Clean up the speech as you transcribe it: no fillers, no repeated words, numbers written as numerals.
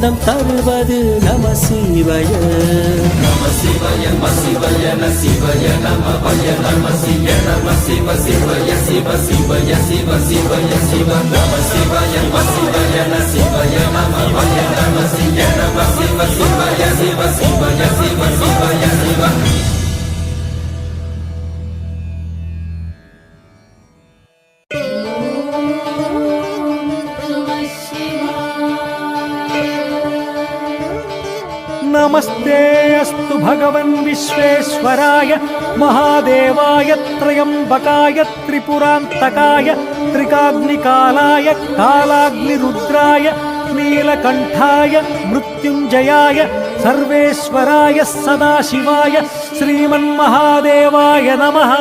ஆனந்தம் தருவது நம சிவாய. நம சிவாய நம சிவாய நம சிவாய நமவய நம சிய நம சிவ சிவய சிவ சிவய சிவ சிவய சிவ நம சிவாய நம சிவாய நம சிவாய நமவய நம சிய நம சிவ சிவய சிவ சிவய சிவ சிவய சிவ. नमस्ते अस्तु भगवन् विश्वेश्वराय महादेवाय त्रयंबकाय त्रिपुरान्तकाय त्रिकाग्निकालाय कालाग्निरुद्राय नीलकण्ठाय मृत्युञ्जयाय सर्वेश्वराय सदाशिवाय श्रीमन्महादेवाय नमः.